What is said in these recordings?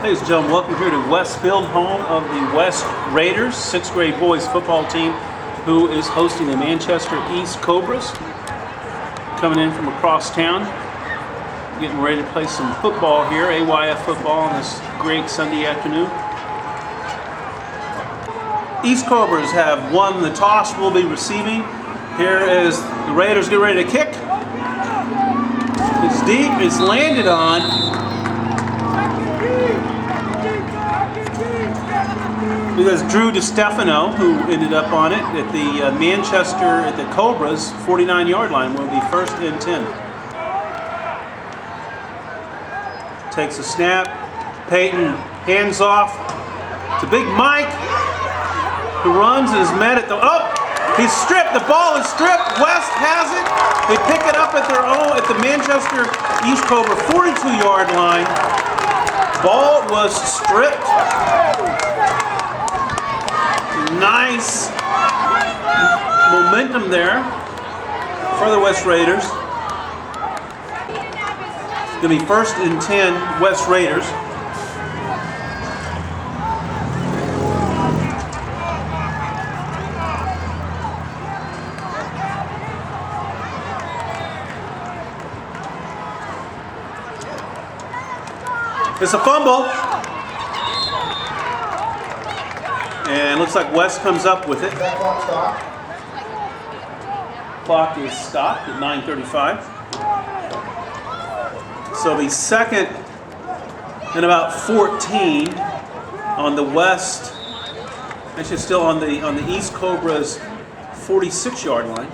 Ladies and gentlemen, welcome here to Westfield, home of the West Raiders, 6th grade boys football team, who is hosting the Manchester East Cobras. Coming in from across town, getting ready to play some football here, AYF football on this great Sunday afternoon. East Cobras have won the toss, will be receiving. Here is the Raiders get ready to kick. It's deep, it's landed on. Because Drew DiStefano, who ended up on it at the at the Cobras 49-yard line, will be 1st and 10. Takes a snap. Peyton hands off to Big Mike, who runs and is met at the he's stripped. The ball is stripped. West has it. They pick it up at their own at the Manchester East Cobra 42-yard line. Ball was stripped. Nice momentum there for the West Raiders. It's going to be 1st and 10 West Raiders. It's a fumble. And looks like West comes up with it. Clock is stopped at 9:35. So it'll be 2nd and about 14 on the West. Actually, still on the East Cobras 46-yard line.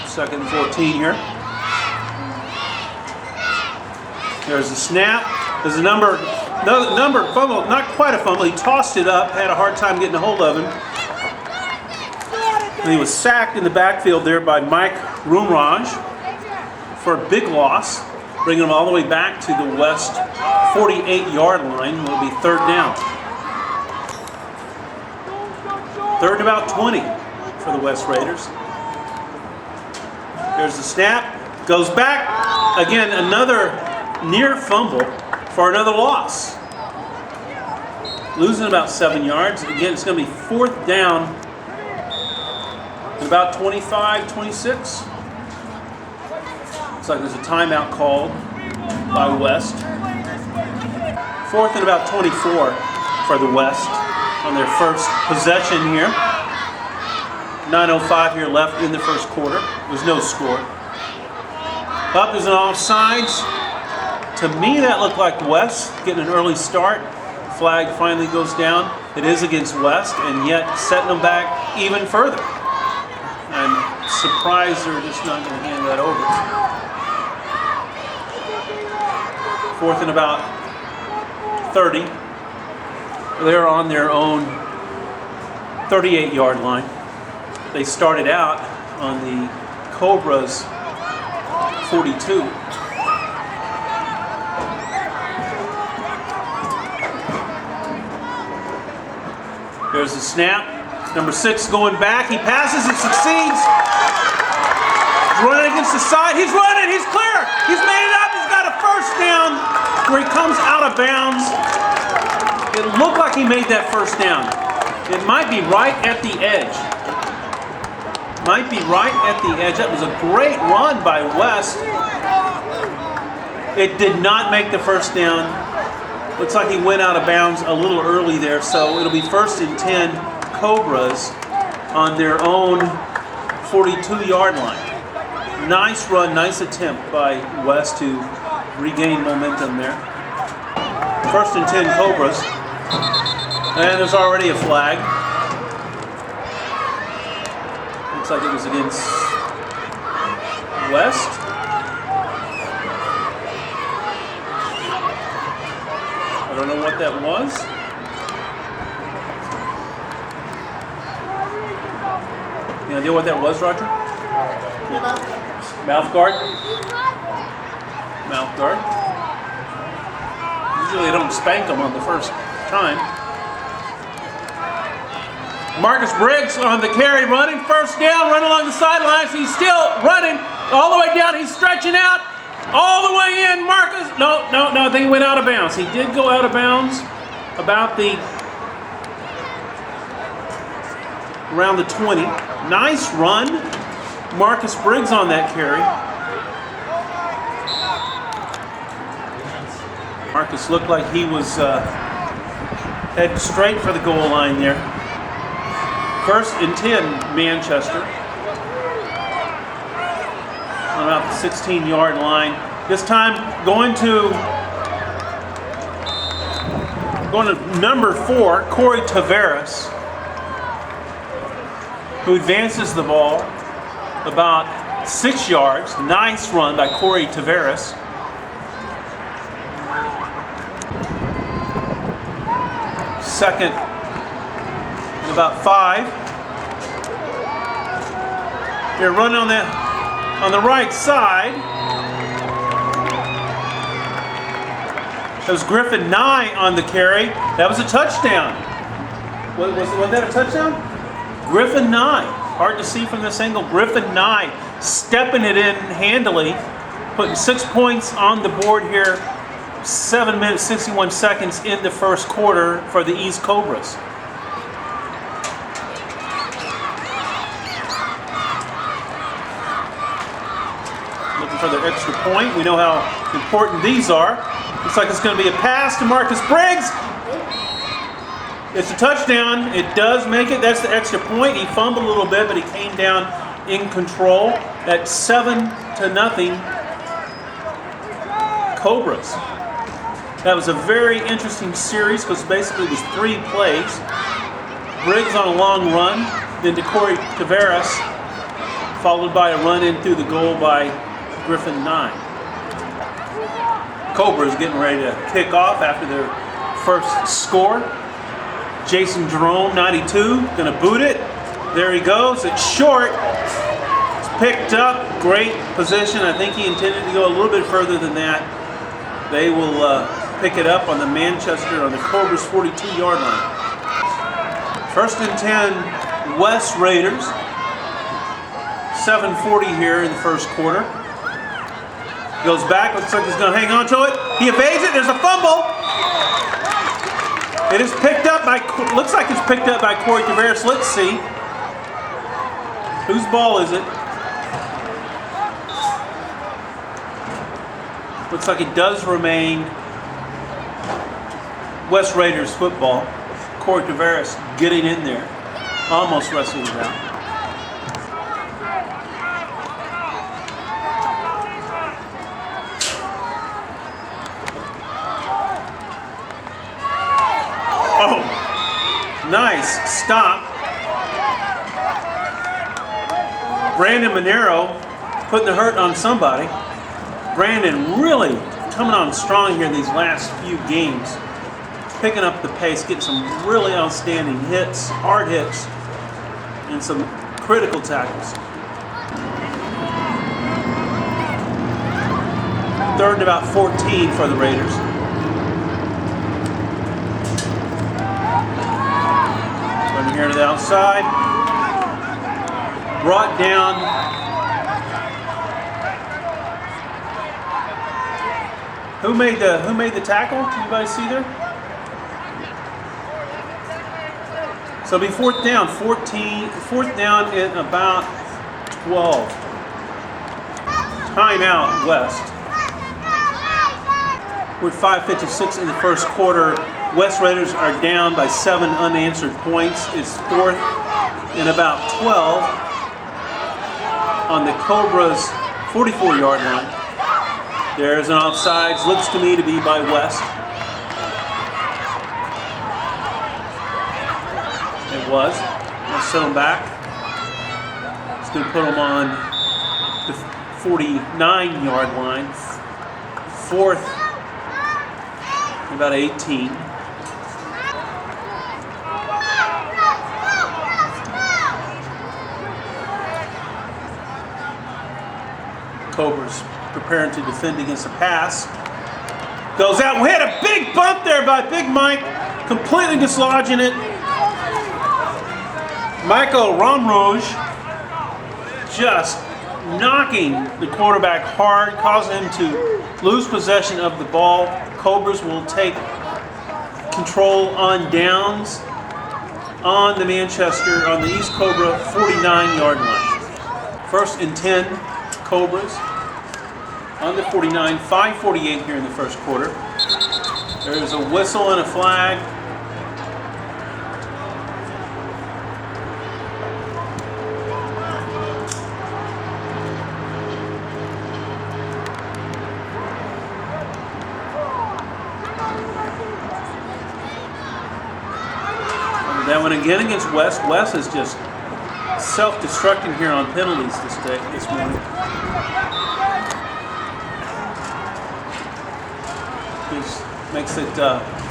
2nd and 14 here. There's the snap. There's a number fumble, not quite a fumble. He tossed it up, had a hard time getting a hold of him. And he was sacked in the backfield there by Mike Rumraj for a big loss, bringing him all the way back to the West 48-yard line. Will be 3rd down. 3rd and about 20 for the West Raiders. There's the snap. Goes back. Again, another near fumble for another loss. Losing about 7 yards. Again, it's going to be 4th down at about 25, 26. Looks like there's a timeout called by West. 4th and about 24 for the West on their first possession here. 9:05 here left in the first quarter. There's no score. Up is an offsides. To me, that looked like West getting an early start. Flag finally goes down. It is against West, and yet setting them back even further. I'm surprised they're just not going to hand that over. 4th and about 30. They're on their own 38-yard line. They started out on the Cobras 42. There's the snap. Number 6 going back. He passes and succeeds. He's running against the side. He's running. He's clear. He's made it up. He's got a 1st down where he comes out of bounds. It looked like he made that 1st down. It might be right at the edge. Might be right at the edge. That was a great run by West. It did not make the 1st down. Looks like he went out of bounds a little early there, so it'll be 1st and 10 Cobras on their own 42-yard line. Nice run, nice attempt by West to regain momentum there. 1st and 10 Cobras. And there's already a flag. Looks like it was against West. I don't know what that was. Any idea what that was, Roger? Mouth guard? Mouth guard. Usually they don't spank them on the first time. Marcus Briggs on the carry, running 1st down, running along the sidelines. He's still running all the way down. He's stretching out all the way in. Marcus, No. I think he went out of bounds. He did go out of bounds about around the 20. Nice run. Marcus Briggs on that carry. Marcus looked like he was heading straight for the goal line there. 1st and 10, Manchester. On about the 16-yard line. This time going to number 4, Corey Tavares, who advances the ball about 6 yards. Nice run by Corey Tavares. Second and about 5. They're running on the right side. That was Griffin Nye on the carry. That was a touchdown. Was that a touchdown? Griffin Nye. Hard to see from this angle. Griffin Nye stepping it in handily, putting 6 points on the board here. 7 minutes, 61 seconds in the first quarter for the East Cobras. Looking for the extra point. We know how important these are. Looks like it's going to be a pass to Marcus Briggs. It's a touchdown. It does make it. That's the extra point. He fumbled a little bit, but he came down in control. That's 7-0 Cobras. That was a very interesting series because basically it was 3 plays. Briggs on a long run, then to Corey Tavares, followed by a run in through the goal by Griffin Nye. Cobras getting ready to kick off after their first score. Jason Jerome, 92, gonna boot it. There he goes, it's short. It's picked up, great position. I think he intended to go a little bit further than that. They will pick it up on the Cobras 42-yard line. 1st and 10, West Raiders. 7:40 here in the first quarter. Goes back, looks like he's going to hang on to it. He evades it, there's a fumble. It is picked up by, looks like it's picked up by Corey Tavares. Let's see. Whose ball is it? Looks like it does remain West Raiders football. Corey Tavares getting in there. Almost wrestled it out. Oh, nice stop. Brandon Monero putting the hurt on somebody. Brandon really coming on strong here these last few games. Picking up the pace, getting some really outstanding hits, hard hits, and some critical tackles. 3rd and about 14 for the Raiders. Running here to the outside. Brought down. Who made the tackle? Anybody see there? So it'll be 4th down, 4th down in about 12. Timeout, West. We're at 5:56 in the first quarter. West Raiders are down by 7 unanswered points. It's 4th and about 12 on the Cobras 44-yard line. There's an offsides, looks to me to be by West. It was. Let's set them back. It's going to put them on the 49-yard line. 4th, about 18. Cobras preparing to defend against a pass. Goes out. We had a big bump there by Big Mike, completely dislodging it. Michael Romrouge just knocking the quarterback hard, causing him to lose possession of the ball. Cobras will take control on downs on the East Cobra 49-yard line. 1st and 10, Cobras on the 49, 5:48 here in the first quarter. There's a whistle and a flag. That one again against West. West is just self-destructing here on penalties this morning. This makes it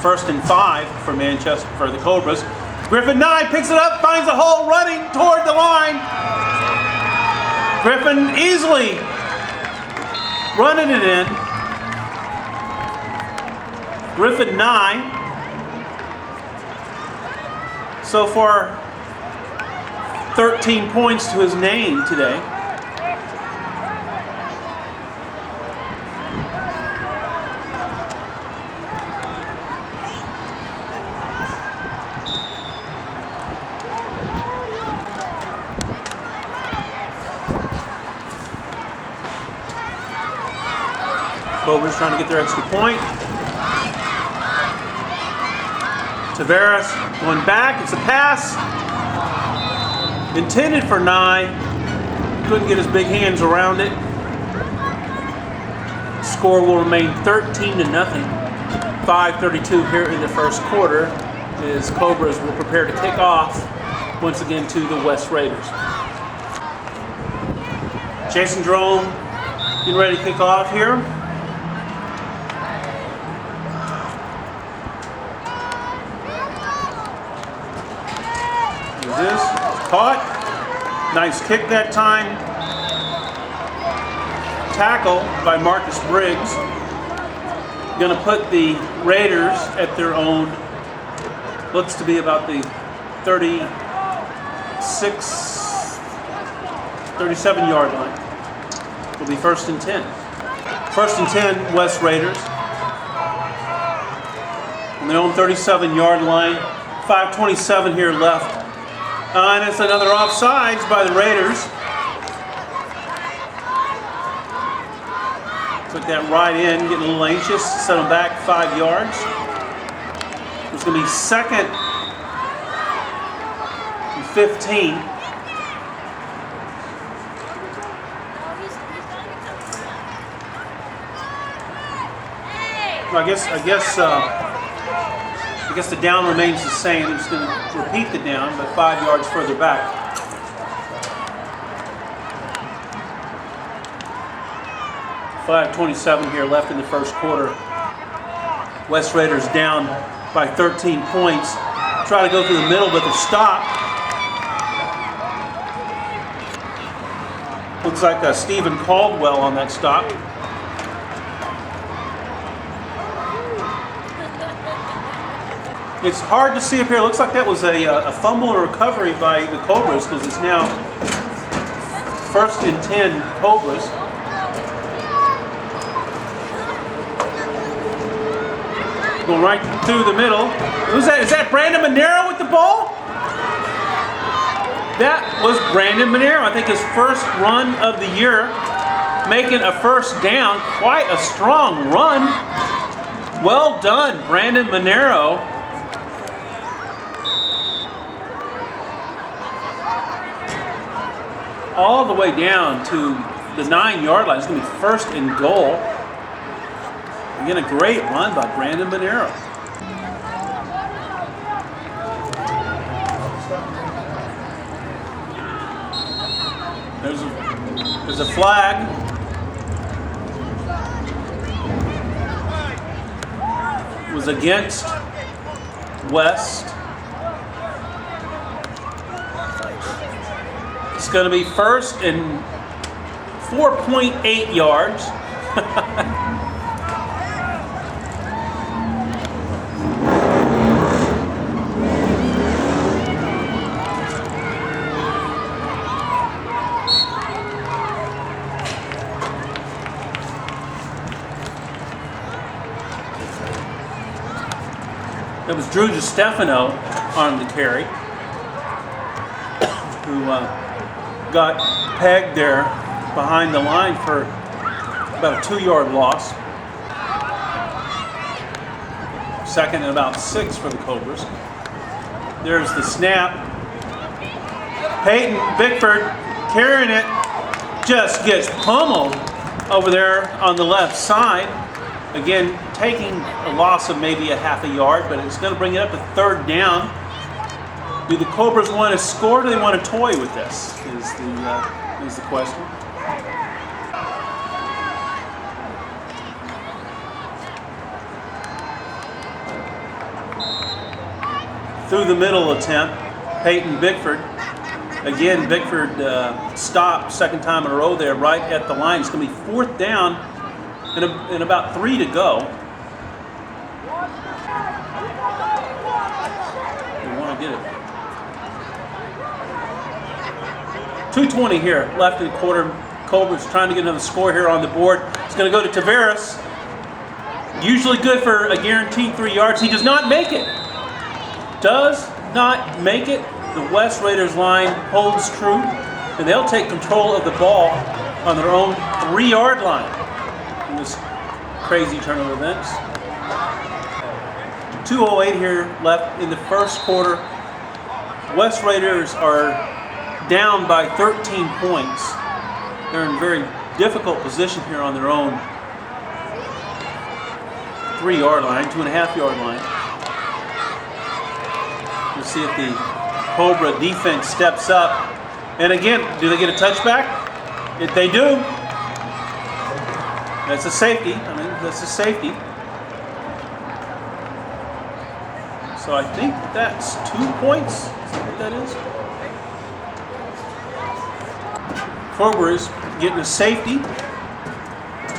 1st and 5 for the Cobras. Griffin Nye picks it up, finds a hole, running toward the line. Griffin easily running it in. Griffin Nye. So far, 13 points to his name today. Cobras trying to get their extra point. Tavares going back. It's a pass intended for Nye. Couldn't get his big hands around it. Score will remain 13-0. 5:32 here in the first quarter as Cobras will prepare to kick off once again to the West Raiders. Jason Jerome getting ready to kick off here. This caught. Nice kick that time. Tackle by Marcus Briggs. Going to put the Raiders at their own, looks to be about the 37-yard line. Will be 1st and 10. 1st and 10, West Raiders. On their own 37-yard line. 5:27 here left. And it's another offsides by the Raiders. Took that right in, getting a little anxious, set them back 5 yards. It's going to be 2nd and 15. I guess the down remains the same. They're just going to repeat the down, but 5 yards further back. .5:27 here left in the first quarter. West Raiders down by 13 points. Try to go through the middle, but they're stopped. Looks like Stephen Caldwell on that stop. It's hard to see up here. It looks like that was a fumble or recovery by the Cobras because it's now 1st and 10 Cobras. Going right through the middle. Who's that? Is that Brandon Monero with the ball? That was Brandon Monero. I think his first run of the year, making a 1st down. Quite a strong run. Well done, Brandon Monero. All the way down to the 9-yard line. It's going to be 1st and goal. Again, a great run by Brandon Monero. There's a flag. It was against West. It's going to be 1st and 4.8 yards. It was Drew DiStefano on the carry, who got pegged there behind the line for about a 2-yard loss. Second and about 6 for the Cobras. There's the snap. Peyton Bickford carrying it, just gets pummeled over there on the left side. Again, taking a loss of maybe a half a yard, but it's going to bring it up to 3rd down. Do the Cobras want to score, or do they want to toy with this, is the question. Through the middle attempt, Peyton Bickford. Again, Bickford stopped 2nd time in a row there right at the line. It's going to be 4th down and about 3 to go. We want to get it. 2:20 here, left in the quarter. Cobras trying to get another score here on the board. It's going to go to Tavares. Usually good for a guaranteed 3 yards. He does not make it. Does not make it. The West Raiders line holds true, and they'll take control of the ball on their own 3-yard line in this crazy turn of events. 2:08 here left in the first quarter. West Raiders are down by 13 points. They're in a very difficult position here on their own 3-yard line, 2.5-yard line. We'll see if the Cobra defense steps up. And again, do they get a touchback? If they do, that's a safety. That's a safety. So I think that's 2 points. Is that what that is? Cobras getting a safety,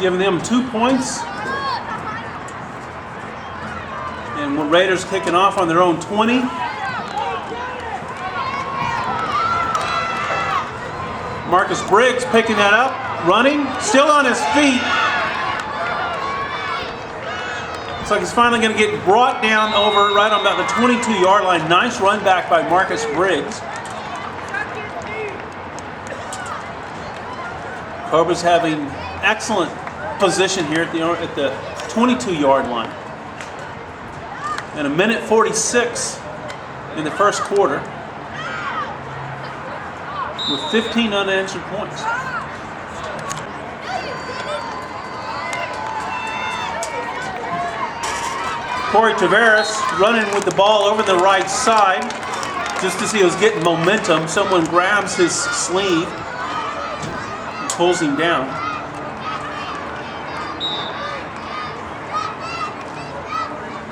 giving them 2 points. And the Raiders kicking off on their own 20. Marcus Briggs picking that up, running, still on his feet. Looks like he's finally going to get brought down over right on about the 22-yard line. Nice run back by Marcus Briggs. Cobras having excellent position here at the 22-yard line. And a minute 46 in the first quarter, with 15 unanswered points. Corey Tavares running with the ball over the right side. Just as he was getting momentum, someone grabs his sleeve and pulls him down.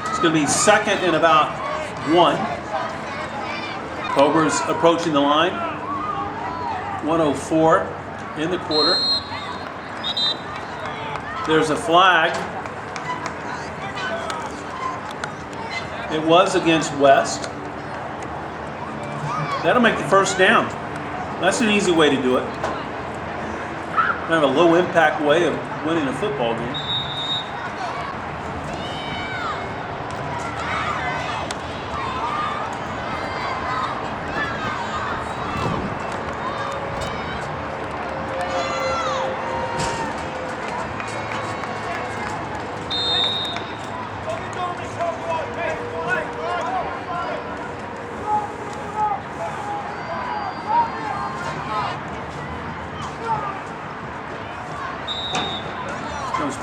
It's going to be 2nd and about 1. Cobras approaching the line. 1:04 in the quarter. There's a flag. It was against West. That'll make the 1st down. That's an easy way to do it. Kind of a low impact way of winning a football game.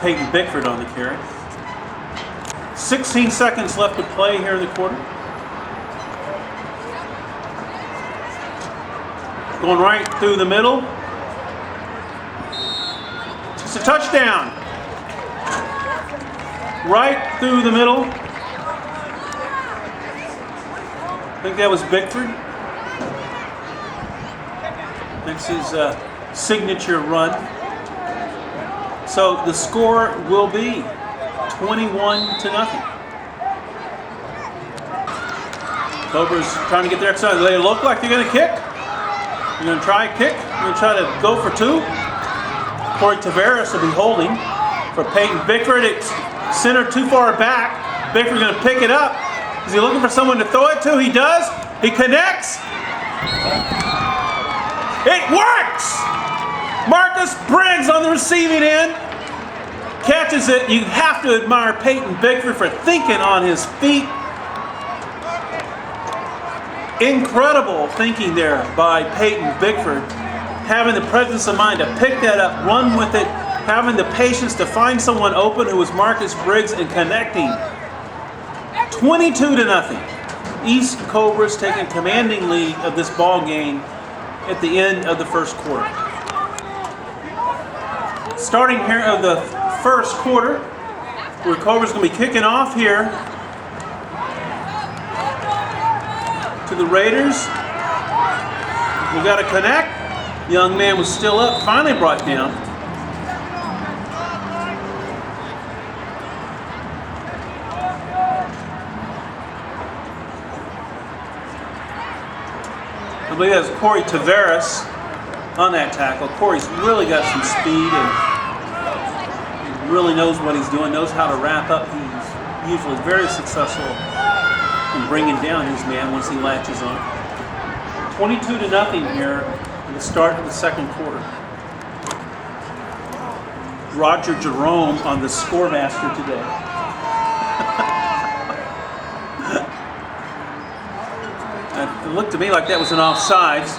Peyton Bickford on the carry. 16 seconds left to play here in the quarter. Going right through the middle. It's a touchdown. Right through the middle. I think that was Bickford. That's his signature run. So the score will be 21-0. Cobras trying to get their exercise. They look like they're going to kick. You're going to try a kick. You're going to try to go for 2. Corey Tavares will be holding for Peyton Bickford. It's centered too far back. Bickford's going to pick it up. Is he looking for someone to throw it to? He does. He connects. It works! Marcus Briggs on the receiving end catches it. You have to admire Peyton Bickford for thinking on his feet. Incredible thinking there by Peyton Bickford. Having the presence of mind to pick that up, run with it, having the patience to find someone open who was Marcus Briggs and connecting. 22-0. East Cobras taking commanding lead of this ball game at the end of the first quarter. Starting here of the first quarter, where Cobras going to be kicking off here to the Raiders. We got to connect. Young man was still up, finally brought down. I believe that's Corey Tavares on that tackle. Corey's really got some speed and he really knows what he's doing, knows how to wrap up. He's usually very successful in bringing down his man once he latches on. 22-0 here at the start of the second quarter. Roger Jerome on the scoremaster today. It looked to me like that was an offsides.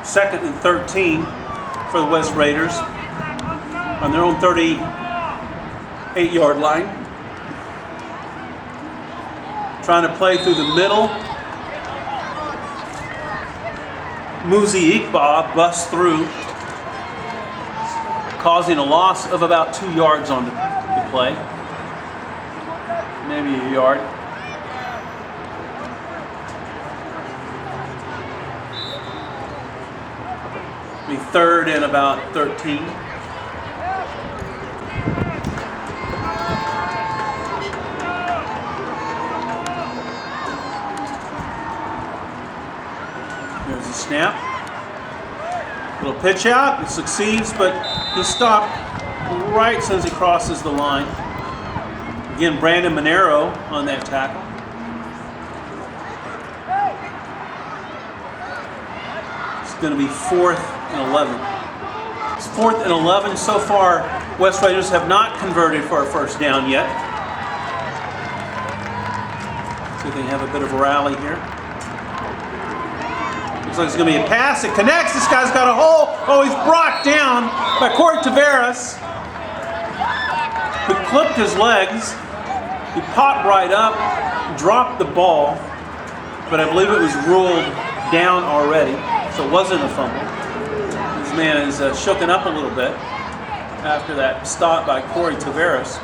Second and 13 for the West Raiders on their own 38-yard line. Trying to play through the middle. Muzi Iqbal busts through, causing a loss of about 2 yards on the play. Maybe a yard. Be third and about 13. There's a snap. Little pitch out. It succeeds, but he stopped right as soon as he crosses the line. Again, Brandon Monero on that tackle. It's going to be 4th and 11. It's 4th and 11 so far. West Raiders have not converted for a first down yet. See if they have a bit of a rally here. Looks like it's going to be a pass. It connects. This guy's got a hole. Oh, he's brought down by Corey Tavares, who clipped his legs. He popped right up, dropped the ball, but I believe it was ruled down already, so it wasn't a fumble. This man is shooken up a little bit after that stop by Corey Tavares.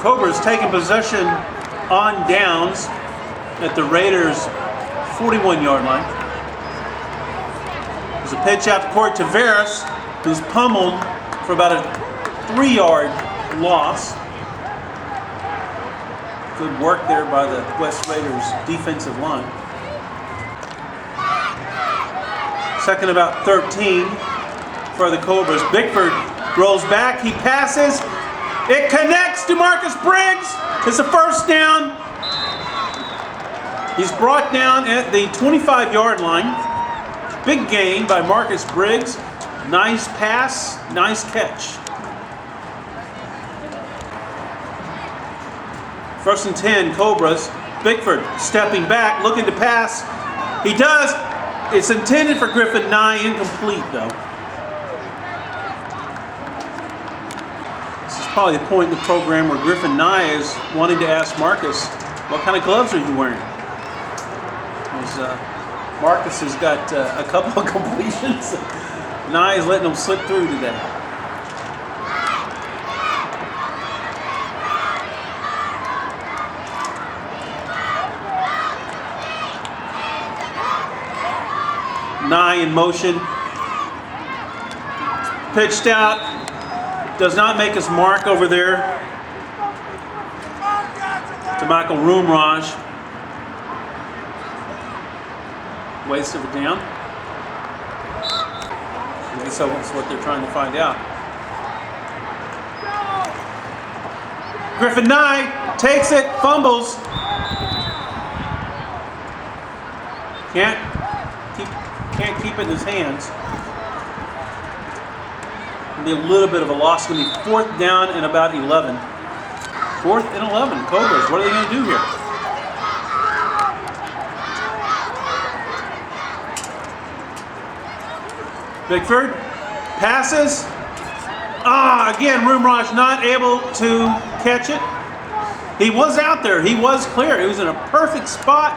Cobras taking possession on downs at the Raiders' 41-yard line. There's a pitch out to Corey Tavares, who's pummeled for about a 3-yard loss. Good work there by the West Raiders defensive line. Second about 13 for the Cobras. Bickford rolls back, he passes. It connects to Marcus Briggs. It's a first down. He's brought down at the 25-yard line. Big gain by Marcus Briggs. Nice pass, nice catch. First and 10, Cobras. Bickford stepping back, looking to pass. He does. It's intended for Griffin Nye, incomplete though. This is probably the point in the program where Griffin Nye is wanting to ask Marcus, what kind of gloves are you wearing? Marcus has got a couple of completions. Nye is letting them slip through today. Nye in motion. Pitched out. Does not make his mark over there to Michael Roomraj. Waste of a down. I guess that's what they're trying to find out. Griffin Nye takes it, fumbles. Can't keep it in his hands. It'll be a little bit of a loss. It's going to be 4th down and about 11. 4th and 11. Cobras, what are they going to do here? Bickford passes. Again, Rumraj not able to catch it. He was out there. He was clear. He was in a perfect spot.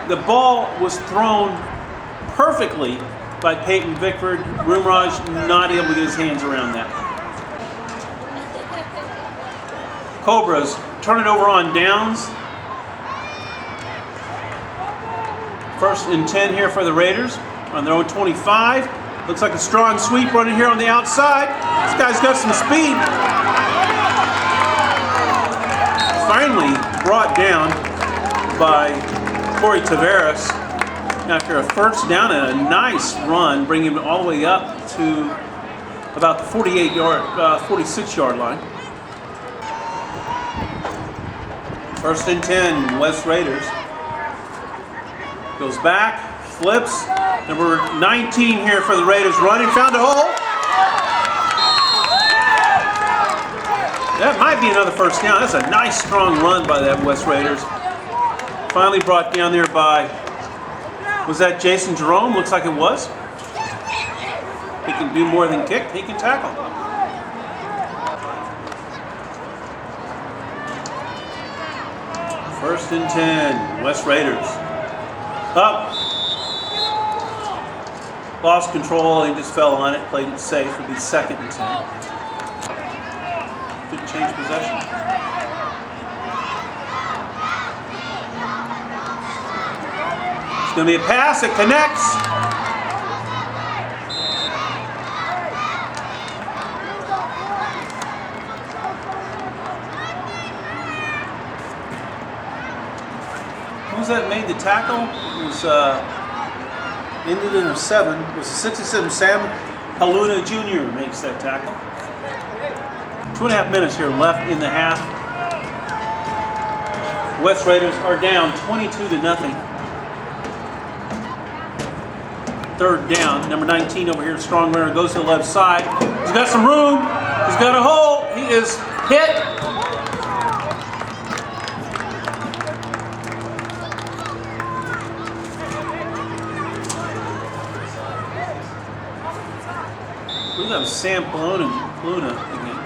The ball was thrown perfectly by Peyton Bickford. Rumraj not able to get his hands around that. Cobras turn it over on downs. 1st and 10 here for the Raiders on their own 25. Looks like a strong sweep running here on the outside. This guy's got some speed. Finally brought down by Corey Tavares after a 1st down and a nice run, bringing him all the way up to about the 46-yard line. 1st and 10, West Raiders. Goes back, flips. Number 19 here for the Raiders running, found a hole. That might be another 1st down. That's a nice strong run by that West Raiders. Finally brought down there by, was that Jason Jerome? Looks like it was. He can do more than kick, he can tackle. First and 10, West Raiders. Up. Lost control, he just fell on it, played it safe. It'll be 2nd and 10. Didn't change possession. It's going to be a pass, it connects. Who was that made the tackle? It was ended in a 7. It was a 67. Sam Haluna Jr. makes that tackle. 2.5 minutes here left in the half. West Raiders are down 22-0. 3rd down. Number 19 over here, strong runner, goes to the left side. He's got some room. He's got a hole. He is hit. That was Sam Luna again.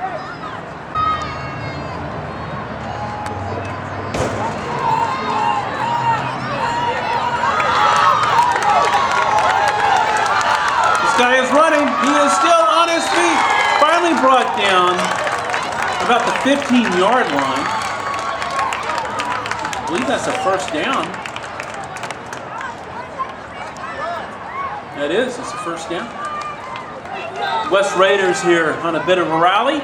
This guy is running. He is still on his feet. Finally brought down about the 15-yard line. I believe that's a 1st down. That is. It's a 1st down. West Raiders here on a bit of a rally.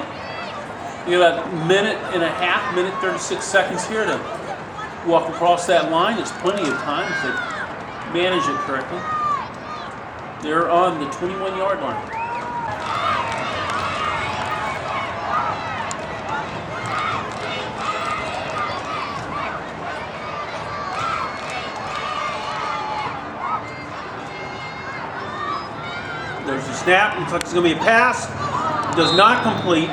You got a minute and a half, minute 36 seconds here to walk across that line. There's plenty of time if they manage it correctly. They're on the 21-yard line. There's a snap. Looks like it's going to be a pass. It does not complete.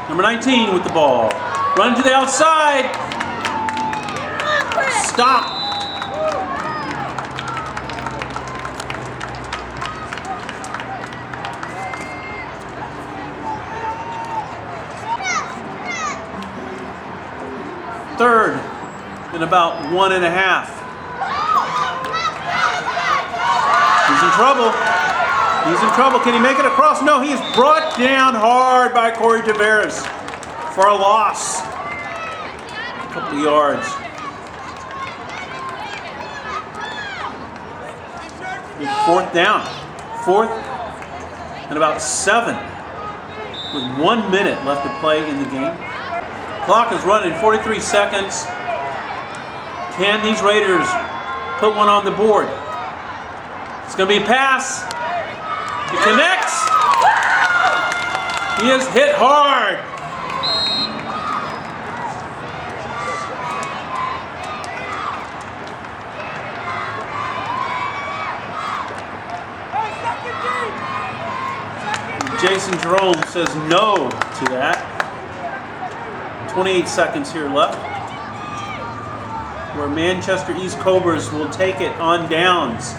Number 19 with the ball. Run to the outside. Stop. Third and about 1.5. He's in trouble. He's in trouble. Can he make it across? No, he is brought down hard by Corey Tavares for a loss. A couple of yards. 4th down. 4th and about 7. with 1 minute left to play in the game. Clock is running 43 seconds. Can these Raiders put one on the board? It's going to be a pass. He connects. He is hit hard. Jason Jerome says no to that. 28 seconds here left. Where Manchester East Cobras will take it on downs.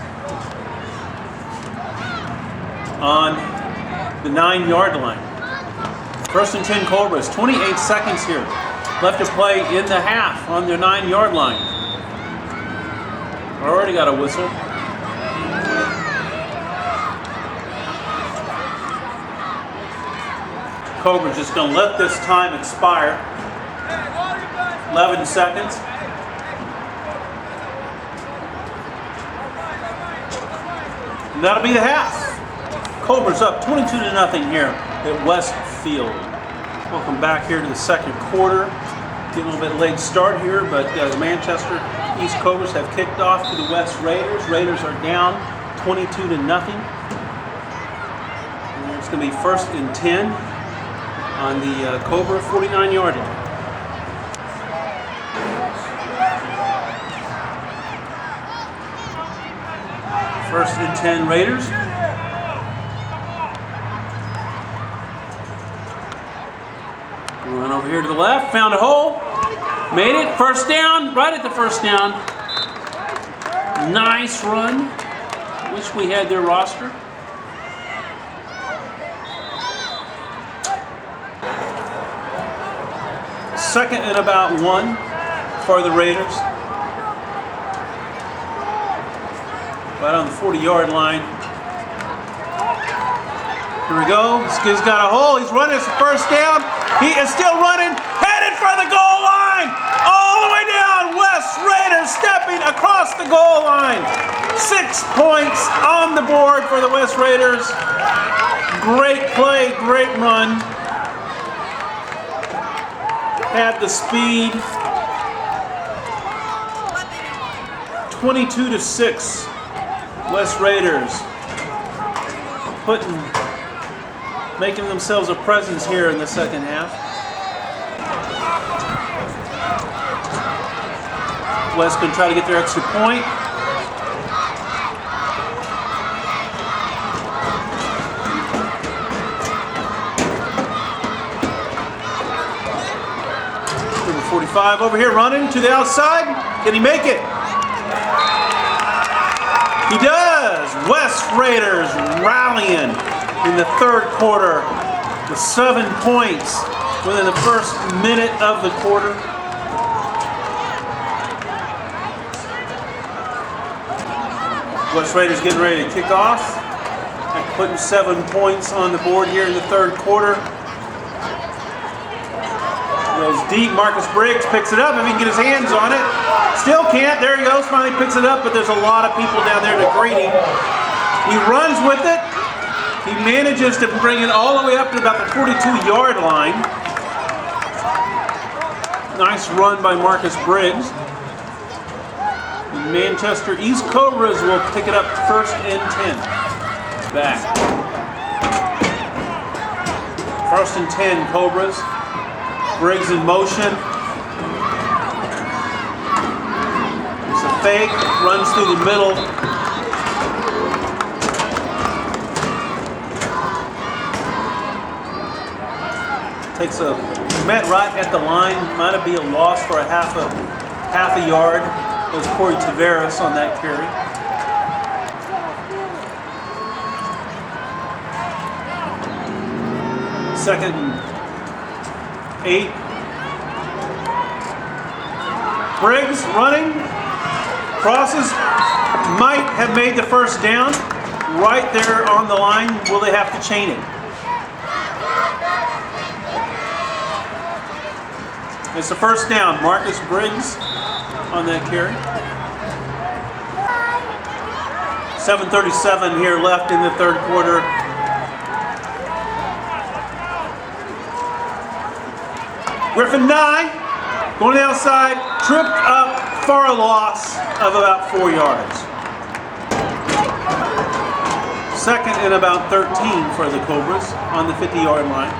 On the 9-yard line. 1st and 10 Cobras. 28 seconds here left to play in the half on their 9-yard line. Already got a whistle. Cobras just going to let this time expire. 11 seconds. And that'll be the half. Cobras up 22-0 here at West Field. Welcome back here to the second quarter. Getting a little bit late start here, but the Manchester East Cobras have kicked off to the West Raiders. Raiders are down 22-0. And it's going to be 1st and 10 on the Cobra 49-yard line. First and 10 Raiders. Run over here to the left, found a hole, made it, 1st down, right at the 1st down. Nice run. Wish we had their roster. Second and about 1 for the Raiders. Right on the 40-yard line. Here we go. This kid's got a hole. He's running. It's the 1st down. He is still running. Headed for the goal line. All the way down. West Raiders stepping across the goal line. 6 points on the board for the West Raiders. Great play. Great run. Had the speed. 22-6. West Raiders making themselves a presence here in the second half. West can try to get their extra point. Number 45 over here running to the outside. Can he make it? He does! West Raiders rallying in the 3rd quarter with 7 points within the 1st minute of the quarter. West Raiders getting ready to kick off. And putting 7 points on the board here in the 3rd quarter. Goes deep. Marcus Briggs picks it up if he can get his hands on it. Still can't. There he goes. Finally picks it up, but there's a lot of people down there to greet him. He runs with it. He manages to bring it all the way up to about the 42-yard line. Nice run by Marcus Briggs. The Manchester East Cobras will pick it up 1st and 10. Back. 1st and 10 Cobras. Briggs in motion. It's a fake, runs through the middle. Takes a met right at the line. Might be a loss for a half a yard. It was Corey Tavares on that carry. Second and 8. Briggs running, crosses, might have made the 1st down. Right there on the line. Will they have to chain it? It's the 1st down. Marcus Briggs on that carry. 7:37 here left in the 3rd quarter. Griffin 9, going outside, tripped up for a loss of about 4 yards. Second and about 13 for the Cobras on the 50-yard line.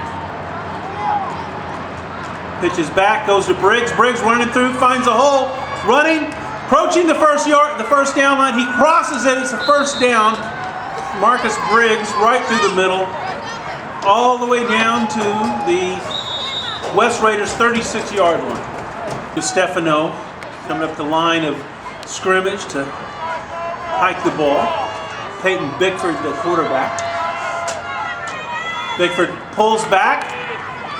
Pitches back, goes to Briggs. Briggs running through, finds a hole, running, approaching the first down line. He crosses it. It's a first down. Marcus Briggs right through the middle, all the way down to the West Raiders 36-yard line. Stefano coming up the line of scrimmage to hike the ball. Peyton Bickford, the quarterback. Bickford pulls back.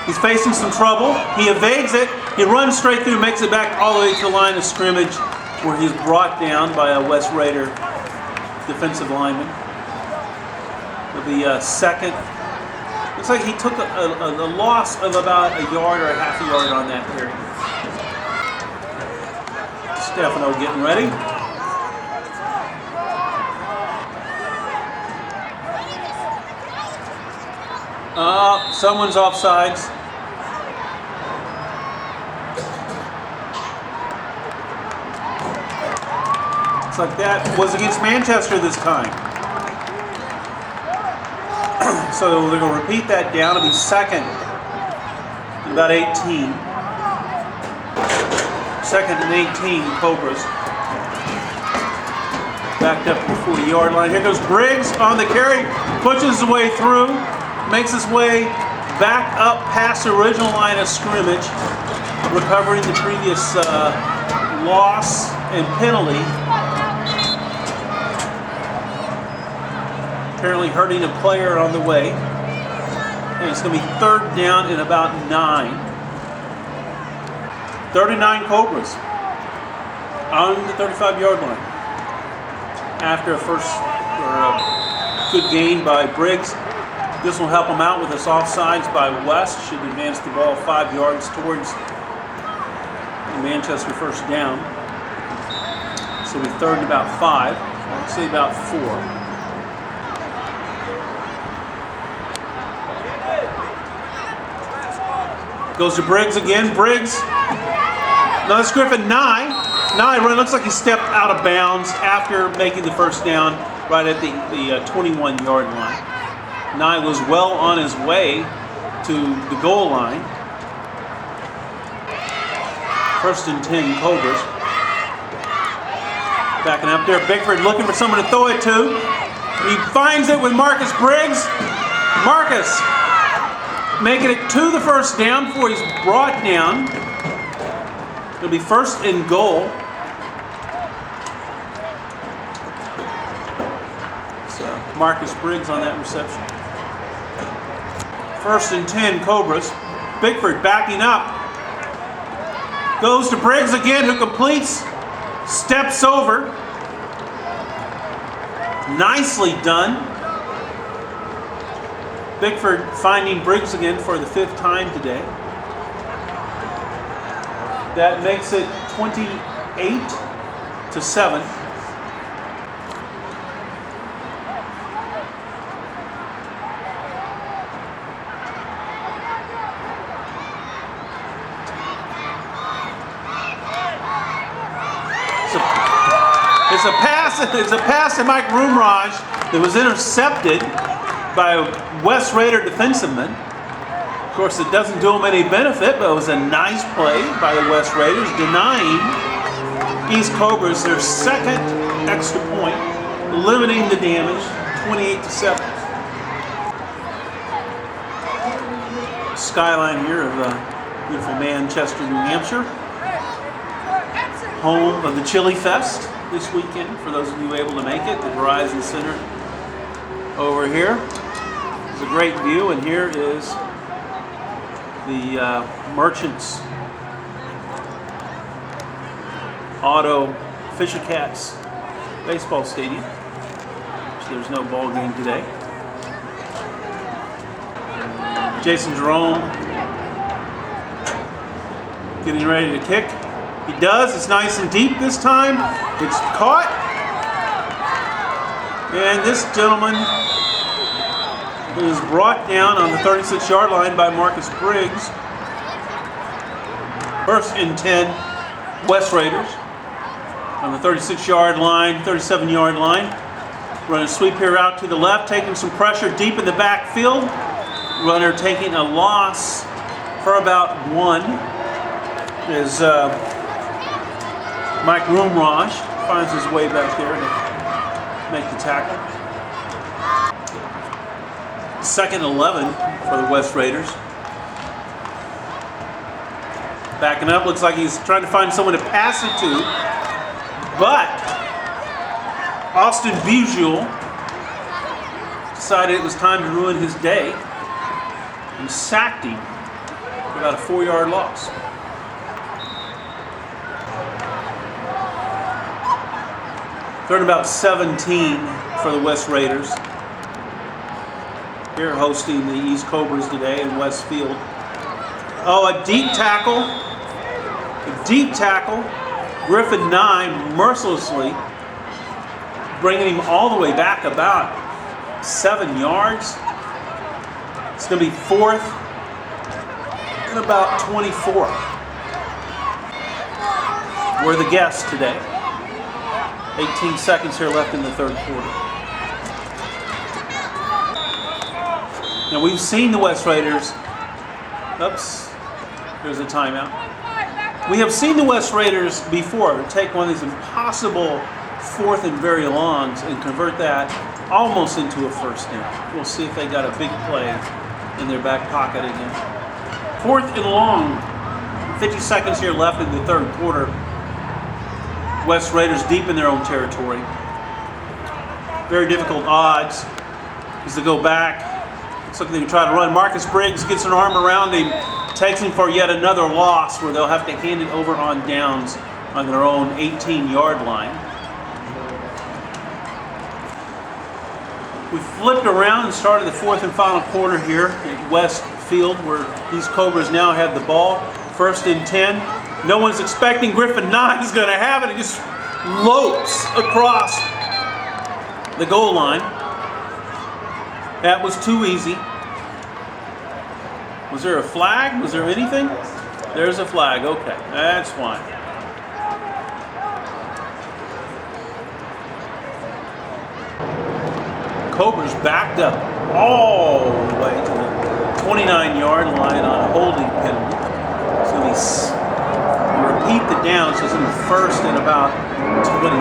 He's facing some trouble. He evades it. He runs straight through, makes it back all the way to the line of scrimmage, where he's brought down by a West Raider defensive lineman. With the second, looks like he took a loss of about a yard or a half a yard on that carry. Stefano getting ready. Someone's offsides. Looks like that was against Manchester this time. So they're going to repeat that down. It'll be second and about 18. Second and 18, Cobras. Backed up to the 40-yard line. Here goes Briggs on the carry. Pushes his way through. Makes his way back up past the original line of scrimmage. Recovering the previous loss and penalty. Apparently hurting a player on the way. And it's going to be third down and about 9. 39 Cobras on the 35-yard line. After a good gain by Briggs. This will help him out with his offsides by West. Should advance the ball 5 yards towards the Manchester first down. So it'll be third and about 5. I'd say about 4. Goes to Briggs again. Briggs. No, it's Griffin 9. 9 looks like he stepped out of bounds after making the first down right at the 21-yard line. 9 was well on his way to the goal line. First and 10 Cobras. Backing up there. Bickford looking for someone to throw it to. He finds it with Marcus Briggs. Marcus making it to the first down before he's brought down. It'll be first and goal. So Marcus Briggs on that reception. First and 10 Cobras. Bickford backing up. Goes to Briggs again, who completes. Steps over. Nicely done. Bickford finding Briggs again for the 5th time today. That makes it 28-7. It's a pass to Mike Roomraj that was intercepted by a West Raider defensive-man. Of course, it doesn't do them any benefit, but it was a nice play by the West Raiders, denying East Cobras their second extra point, limiting the damage 28-7. Skyline here of beautiful Manchester, New Hampshire, home of the Chili Fest this weekend, for those of you able to make it. The Verizon Center over here. It's a great view, and here is the Merchants Auto Fisher Cats baseball stadium. So there's no ball game today. Jason Jerome getting ready to kick. He does. It's nice and deep this time. It's caught. And this gentleman is brought down on the 36-yard line by Marcus Briggs. First and 10, West Raiders on the 36-yard line, 37-yard line. Running a sweep here out to the left, taking some pressure deep in the backfield. Runner taking a loss for about 1 is Mike Roomraj finds his way back there to make the tackle. Second 11 for the West Raiders. Backing up, looks like he's trying to find someone to pass it to, but Austin Bujuel decided it was time to ruin his day and sacked him for about a 4-yard loss. Third about 17 for the West Raiders. Here hosting the East Cobras today in Westfield. Oh, a deep tackle. A deep tackle. Griffin Nye mercilessly bringing him all the way back about 7 yards. It's going to be 4th and about 24. We're the guests today. 18 seconds here left in the third quarter. Now we've seen the West Raiders. Oops, there's a timeout. We have seen the West Raiders before take one of these impossible 4th and very longs and convert that almost into a first down. We'll see if they got a big play in their back pocket again. 4th and long, 50 seconds here left in the third quarter. West Raiders deep in their own territory. Very difficult odds as they go back. Looks like they can try to run. Marcus Briggs gets an arm around him, takes him for yet another loss where they'll have to hand it over on downs on their own 18-yard line. We flipped around and started the 4th and final quarter here at Westfield, where these Cobras now have the ball. First and 10. No one's expecting Griffin Nye is going to have it. It just lopes across the goal line. That was too easy. Was there a flag? Was there anything? There's a flag. Okay, that's fine. Cobras backed up all the way to the 29-yard line on a holding penalty. So repeat the down, so it's in the first and about 20.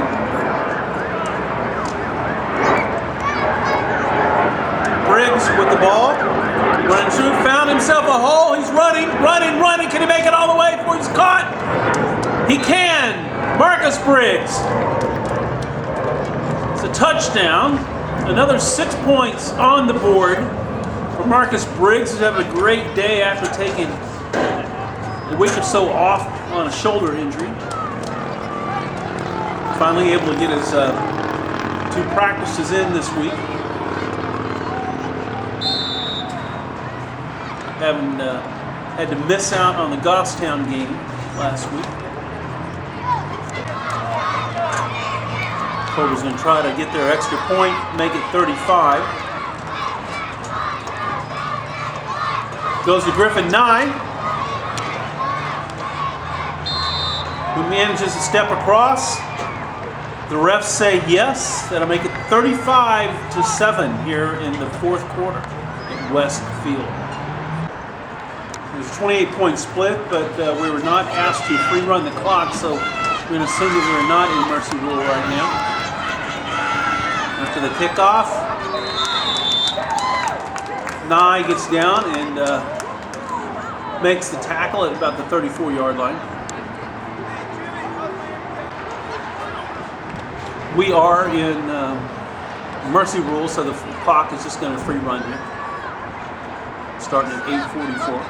Briggs with the ball, running through, found himself a hole. He's running. Can he make it all the way before he's caught? He can. Marcus Briggs. It's a touchdown. Another 6 points on the board for Marcus Briggs, who's having a great day after taking a week or so off on a shoulder injury. Finally able to get his 2 practices in this week. Having had to miss out on the Goffstown game last week. Cobras going to try to get their extra point, make it 35. Goes to Griffin Nye, who manages to step across. The refs say yes. That'll make it 35-7 here in the fourth quarter at Westfield. There's a 28-point split, but we were not asked to free run the clock, so we're going to assume that we're not in mercy rule right now. After the kickoff, Nye gets down and makes the tackle at about the 34-yard line. We are in mercy rule, so the clock is just going to free run here, starting at 8:44.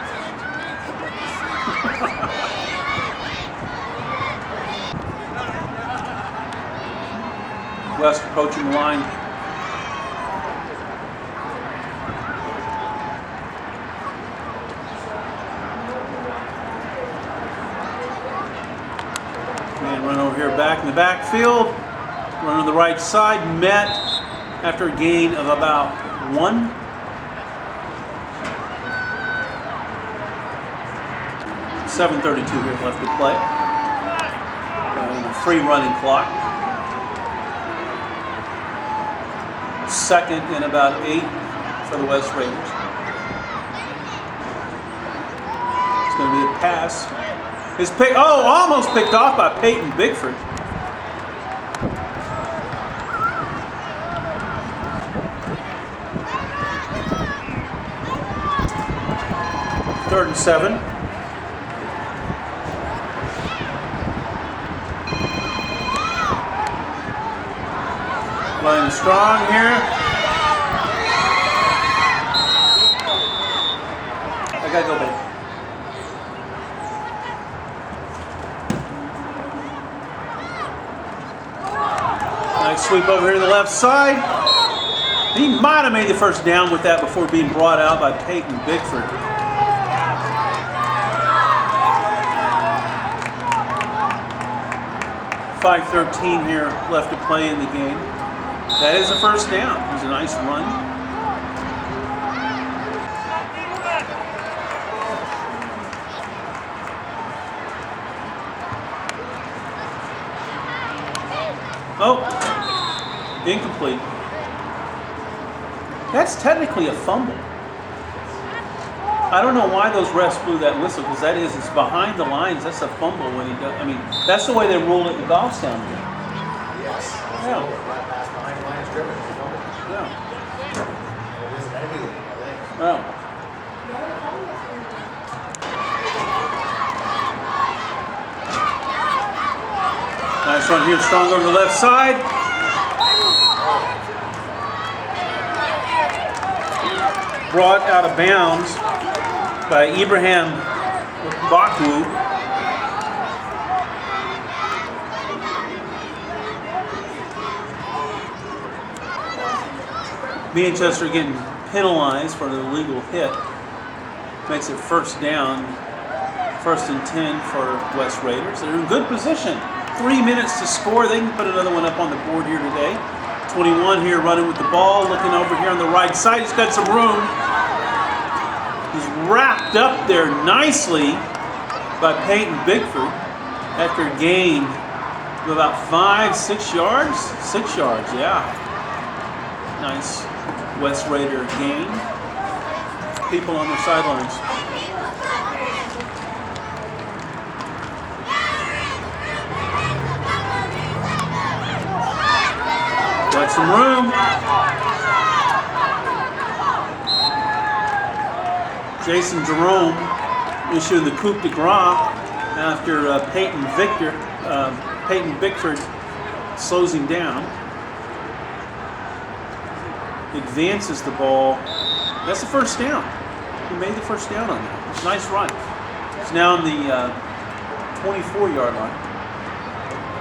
West approaching the line. Man, run over here back in the backfield. Run on the right side, met after a gain of about 1. 7:32 here left to play. And a free running clock. Second and about 8 for the West Raiders. It's going to be a pass. His pick, almost picked off by Peyton Bickford. Third and 7. Playing strong here. I gotta go back. Nice sweep over here to the left side. He might have made the first down with that before being brought out by Peyton Bickford. .5:13 here left to play in the game. That is a first down. It was a nice run. Oh, incomplete. That's technically a fumble. I don't know why those refs blew that whistle, because it's behind the lines. That's a fumble when he does. I mean, that's the way they rule it in Goffstown. Yes. Yeah. Right pass behind the line of scrimmage. Yeah. It isn't anything, I think. Well. Nice run here, strong over the left side. Brought out of bounds by Ibrahim Bakwu. Manchester getting penalized for the illegal hit. Makes it first down, 1st and 10 for West Raiders. They're in good position. 3 minutes to score. They can put another one up on the board here today. 21 here running with the ball, looking over here on the right side. He's got some room. He's wrapped up there nicely by Peyton Bickford after a gain of about 5-6 yards. 6 yards, yeah. Nice West Raider gain. People on the sidelines. Got some room. Jason Jerome issuing the coup de grace after Peyton Bickford slows him down. Advances the ball. That's the first down. He made the first down on that. It's a nice run. It's now on the 24-yard line.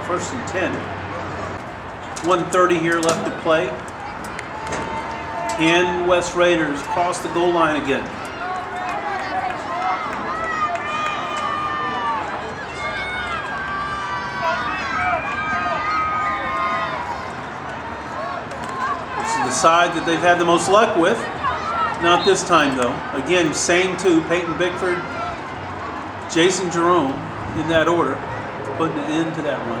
1st and 10. 1:30 here left to play. And West Raiders cross the goal line again. This is the side that they've had the most luck with. Not this time though. Again, same two, Peyton Bickford, Jason Jerome, in that order, putting an end to that run.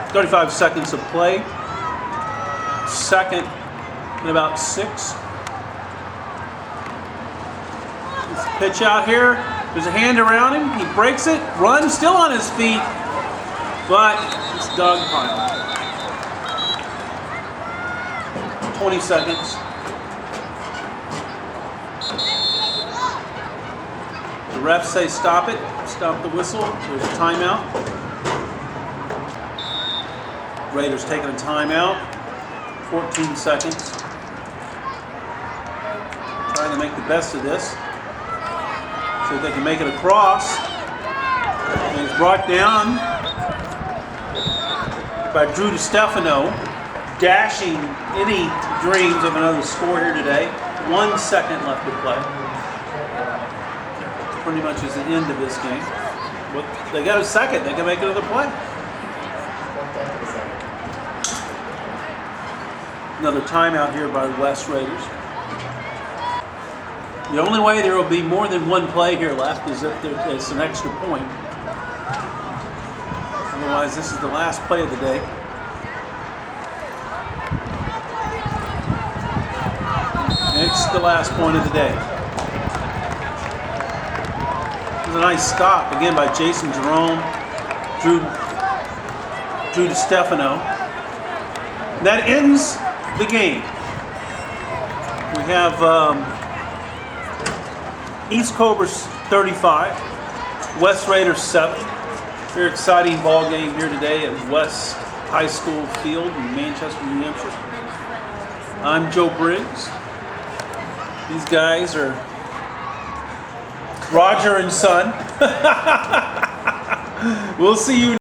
35 seconds of play. Second and about 6. This pitch out here. There's a hand around him. He breaks it. Runs still on his feet. But it's dogpile. 20 seconds. The refs say stop it. Stop the whistle. There's a timeout. Raiders taking a timeout. 14 seconds. Trying to make the best of this. So they can make it across. And it's brought down by Drew DiStefano. Dashing any dreams of another score here today. 1 second left to play. Pretty much is the end of this game. But they got a second. They can make another play. Another timeout here by West Raiders. The only way there will be more than one play here left is if there's an extra point. Otherwise, this is the last play of the day. It's the last point of the day. It was a nice stop, again, by Jason Jerome, Drew DiStefano. That ends the game. We have East Cobras 35, West Raiders 7. Very exciting ball game here today at West Hight School Field in Manchester, New Hampshire. I'm Joe Briggs. These guys are Roger and Son. We'll see you.